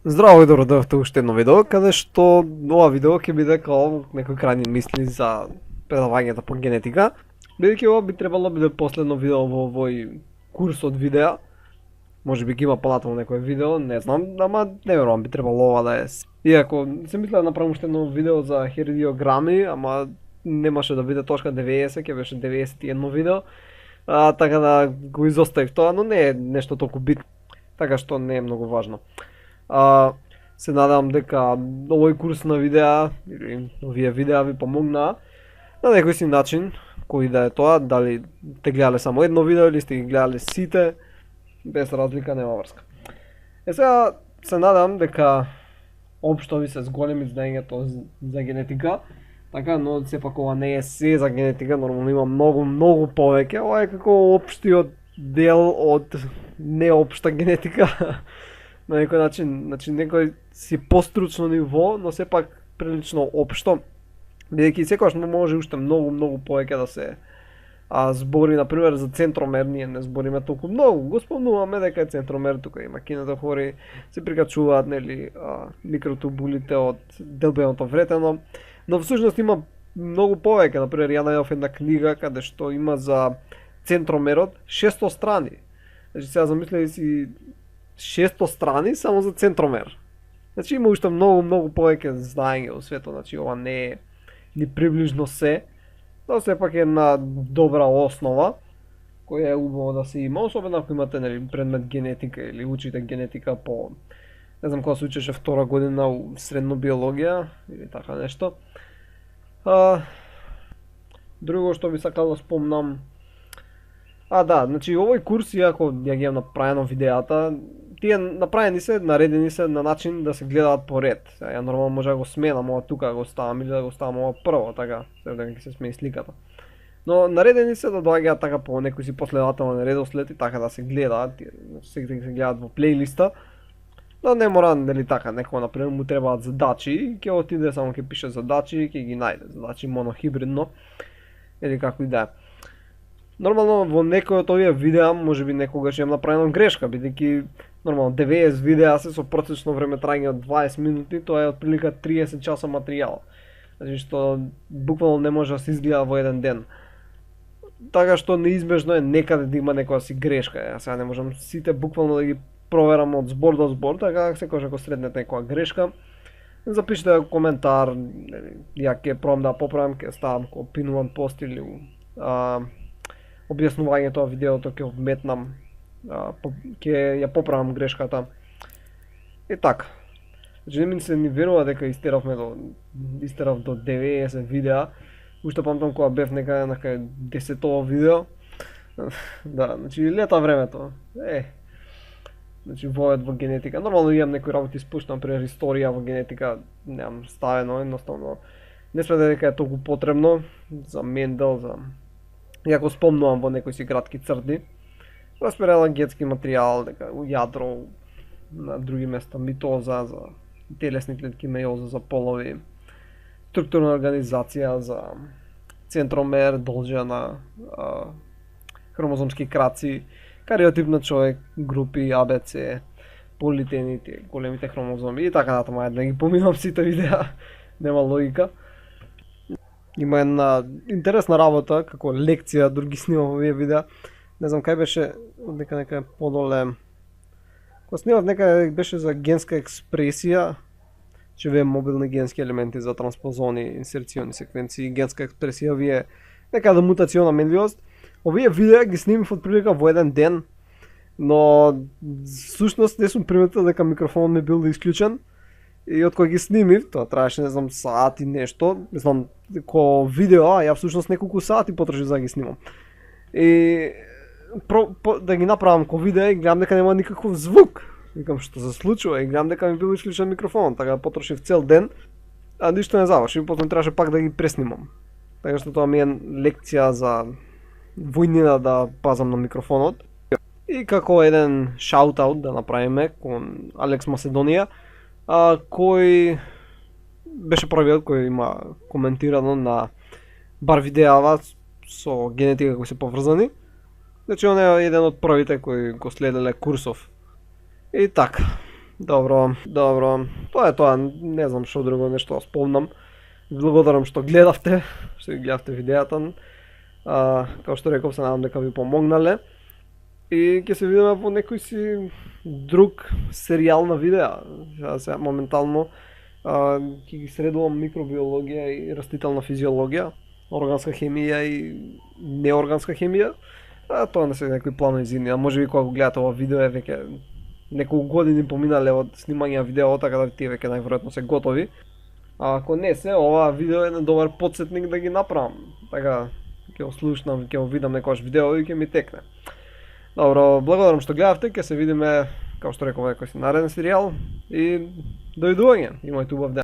Здраво и добро дојдовте уште едно видео, каде што ова видео ќе биде као некои крајни мисли за предавањето по генетика, бидејќи ова би требало биде последно видео во овој курс од видеа. Може би ги има понатаму некој видео, не знам, ама не верувам би требало ова да е. Иако се мислев да направам уште едно видео за херидиограми, ама немаше да биде точка 90, ќе беше 91 видео. Така да го изоставив тоа, но не е нешто толку битно, така што не е многу важно. Се надевам дека овој курс на видеа или овие видеа ви помогнаа на некој си начин, кој да е тоа, дали те гледале само едно видео или сте ги гледале сите, без разлика, нема врска. Сега се надевам дека општо ви се зголеми знаењето за генетика, така, но сепак ова не е се за генетика, нормално има многу повеќе, ова е како општиот дел од неопшта генетика. На некој начин, значи некој си постручно ниво, но сепак прилично општо, бидејќи секогаш може уште многу повеќе да се збори, например за центромер, ние не збориме толку многу, го спомнуваме дека е центромер, тука има кинетофори, се прикачуваат нели микротубулите од делбеното вретено, но всушност има многу повеќе, например ја најдов една книга каде што има за центромерот 600 страни. Значи сега замислете си 600 страни само за центромер. Значи има уште многу повеќе знаење во светот, значи ова не е ни приближно се, но сепак е една добра основа која е убаво да се има, особено ако имате нели предмет генетика или учите генетика по не знам кога се учеше втора година у средно биологија или така нешто. Друго што би сакал да спомнам, да, значи овој курс, иако ја ги имам направено видеата, тие направени се, наредени се на начин да се гледаат по ред. Ја нормално може да го сменам ова тука, го ставам или да го ставам ова прво, така, се да ќе се смени сликата. Но наредени се да доаѓаат така по некој си последователен редослед и така да се гледаат, секој се гледаат во плейлиста. Да не мора нели така, некој например му требаат задачи, ќе отиде само ќе пише задачи, ќе ги најде, задачи монохибридно или како и да е. Нормално во некој од овие видеа можеби некогаш имам направено грешка, бидејќи нормално 90 видеа се со протечно време трајање од 20 минути, тоа е отприлика 30 часа материјал. Значи што буквално не може да се изгледа во еден ден. Така што неизбежно е некаде да има некоја си грешка. Ја сега не можам сите буквално да ги проверам од збор до збор, така секогаш ако сретнете некоја грешка, запишете коментар, ја ќе пробам да поправам, ќе ставам како пинуван пост или објаснување тоа видеото ќе вметнам, ќе ја поправам грешката. И така. Значи не ми се ни верува дека истерав до 90 видеа. Уште памтам кога бев некаде на 10-ово видео. Да, значи лета времето. Значи војот во генетика. Нормално имам некои работи спуштам, например историја во генетика, немам ставено, едноставно не сметам дека е толку потребно за Мендел, за иако спомнувам во некои си кратки црти. Распределен генетски материјал, дека у јадро, на други места митоза за телесни клетки, мејоза за полови, структурна организација за центромер, должина, хромозомски краци, кариотип на човек, групи, АБЦ, политените, големите хромозоми и така натаму, да ги поминам сите видеа, нема логика. Има една интересна работа, како лекција, други снимам овие видеа. Не знам кај беше, некаде подоле. Кога снимав некаде беше за генска експресија, че вие мобилни генски елементи за транспозони, инсерциони секвенции, генска експресија, вие некаде мутациона менливост. Овие видеа ги снимив отприлика во еден ден, но всушност не сум приметил дека микрофонот ми бил исклучен. И од кога ги снимив, тоа траеше не знам сати нешто, не знам ко видео, ја всушност неколку сати потрошив за да ги снимам. И да ги направам ко видео и гледам дека нема никаков звук. Викам што се случува и гледам дека ми бил исклучен микрофон, така потрошив цел ден, а ништо не завршив, потом требаше пак да ги преснимам. Така што тоа ми е лекција за војнина да пазам на микрофонот. И како еден шаут-аут да направиме кон Алекс Macedonija, кој беше првиот кој има коментирано на бар видеава со генетика кои се поврзани. Значи он е еден од првите кои го следеле курсов. И така. добро. Тоа е тоа, не знам што друго нешто да спомнам. Благодарам што гледавте, што ги гледавте видеото. Како што реков, се надам дека ви помогнале. И ќе се видиме во некој си друг серијал на видеа. Сега моментално ќе ги средувам микробиологија и растителна физиологија, органска хемија и неорганска хемија. Тоа не се некои планови зидни, а може би кога го гледате ова видео е веќе неколку години поминале од снимање на видео, така да тие веќе најверојатно се готови. А ако не се, ова видео е еден добар потсетник да ги направам. Така ќе го слушнам, ќе го видам некојаш видео и ќе ми текне. Добро, благодарам што гледавте, ќе се видиме, како што реков, некој си нареден серијал и довидување. Имајте убав ден.